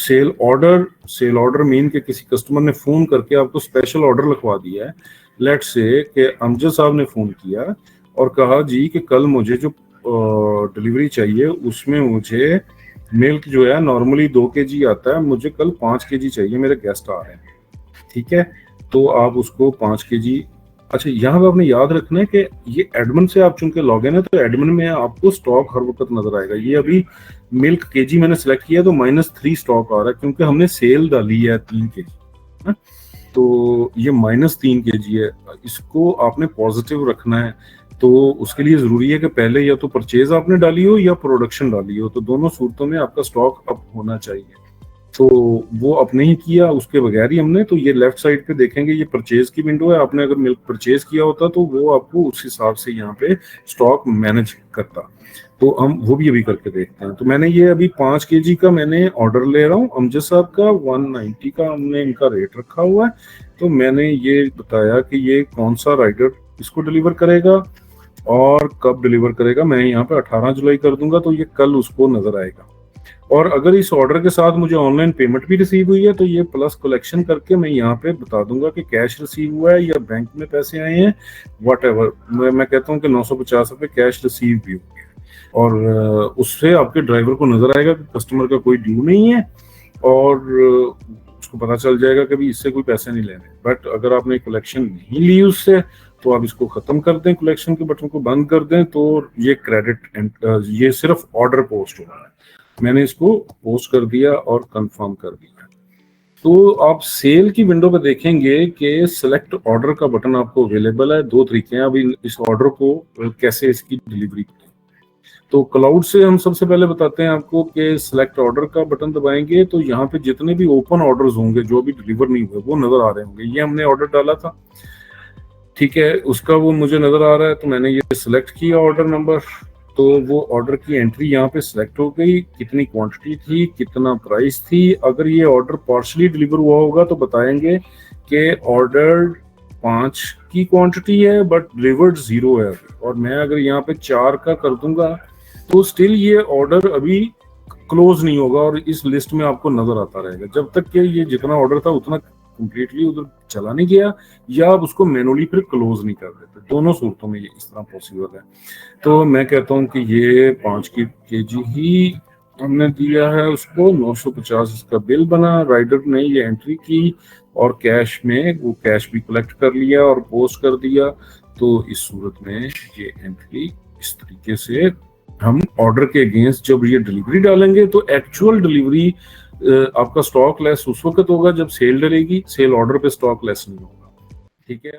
Cell order mean के किसी customer ने फोन करके आपको स्पेशल ऑर्डर लिखवा दिया है। लेट्स से कि अमजद साहब ने फोन किया और कहा जी कि कल मुझे जो डिलीवरी चाहिए उसमें मुझे मिल्क जो है नॉर्मली 2 kg आता है, मुझे कल 5 kg चाहिए, मेरे गेस्ट आ रहे हैं। ठीक है, तो आप उसको 5 kg। अच्छा, यहाँ पे आपने याद रखना है कि ये एडमिन से आप चुन के लॉग इन है तो एडमिन में आपको स्टॉक हर वक्त नजर आएगा। ये अभी मिल्क केजी मैंने सेलेक्ट किया तो -3 स्टॉक आ रहा है क्योंकि हमने सेल डाली है 3 kg, तो ये -3 kg है। इसको आपने पॉजिटिव रखना है, तो उसके लिए जरूरी है कि पहले या तो परचेज आपने डाली हो या प्रोडक्शन डाली हो, तो दोनों सूरतों में आपका स्टॉक अप होना चाहिए। तो वो अपने ही किया, उसके बगैर ही हमने। तो ये लेफ्ट साइड पे देखेंगे ये परचेज की विंडो है, आपने अगर मिल्क परचेज किया होता तो वो आपको उस हिसाब से यहाँ पे स्टॉक मैनेज करता। तो हम वो भी अभी करके देखते हैं। तो मैंने ये अभी 5 kg का मैंने ऑर्डर ले रहा हूँ अमजद साहब का, 190 का हमने इनका रेट रखा हुआ है। तो मैंने ये बताया कि ये कौन सा राइडर इसको डिलीवर करेगा और कब डिलीवर करेगा। मैं यहाँ पे 18 जुलाई कर दूंगा तो ये कल उसको नजर आएगा। और अगर इस ऑर्डर के साथ मुझे ऑनलाइन पेमेंट भी रिसीव हुई है तो ये प्लस कलेक्शन करके मैं यहाँ पे बता दूंगा कि कैश रिसीव हुआ है या बैंक में पैसे आए हैं, वट एवर। मैं कहता हूँ कि 950 रुपये कैश रिसीव भी हो गया और उससे आपके ड्राइवर को नजर आएगा कि कस्टमर का कोई ड्यू नहीं है और उसको पता चल जाएगा कि भी इससे कोई पैसे नहीं लेने। बट अगर आपने कलेक्शन नहीं ली उससे तो आप इसको खत्म कर दें, कलेक्शन के बटन को बंद कर दें, तो ये क्रेडिट ये सिर्फ ऑर्डर पोस्ट हो रहा है। मैंने इसको पोस्ट कर दिया और कंफर्म कर दिया। तो आप सेल की विंडो पे देखेंगे कि सिलेक्ट ऑर्डर का बटन आपको अवेलेबल है। 2 तरीके हैं अभी इस ऑर्डर को कैसे इसकी डिलीवरी करें। तो क्लाउड से हम सबसे पहले बताते हैं आपको कि सिलेक्ट ऑर्डर का बटन दबाएंगे तो यहाँ पे जितने भी ओपन ऑर्डर्स होंगे जो अभी डिलीवर नहीं हुए वो नजर आ रहे होंगे। ये हमने ऑर्डर डाला था, ठीक है, उसका वो मुझे नजर आ रहा है। तो मैंने ये सिलेक्ट किया ऑर्डर नंबर, तो वो ऑर्डर की एंट्री यहाँ पे सिलेक्ट हो गई, कितनी क्वांटिटी थी, कितना प्राइस थी। अगर ये ऑर्डर पार्शली डिलीवर हुआ होगा तो बताएंगे कि ऑर्डर 5 की क्वांटिटी है बट डिलीवर्ड 0 है। और मैं अगर यहाँ पे 4 का कर दूंगा तो स्टिल ये ऑर्डर अभी क्लोज नहीं होगा और इस लिस्ट में आपको नजर आता रहेगा जब तक कि ये जितना ऑर्डर था उतना कंप्लीटली उधर चला नहीं गया या आप उसको मैनुअली फिर क्लोज नहीं कर देते। दोनों सूरतों में ये इस तरह पॉसिबल है। तो मैं कहता हूँ कि ये 5 kg ही हमने दिया है उसको, 950 इसका बिल बना, राइडर ने ये एंट्री की और कैश में वो कैश भी कलेक्ट कर लिया और पोस्ट कर दिया। तो इस सूरत में ये एंट्री इस तरीके से हम ऑर्डर के अगेंस्ट जब ये डिलीवरी डालेंगे तो एक्चुअल डिलीवरी आपका स्टॉक लेस उस वक्त होगा जब सेल डलेगी, सेल ऑर्डर पे स्टॉक लेस नहीं होगा। ठीक है।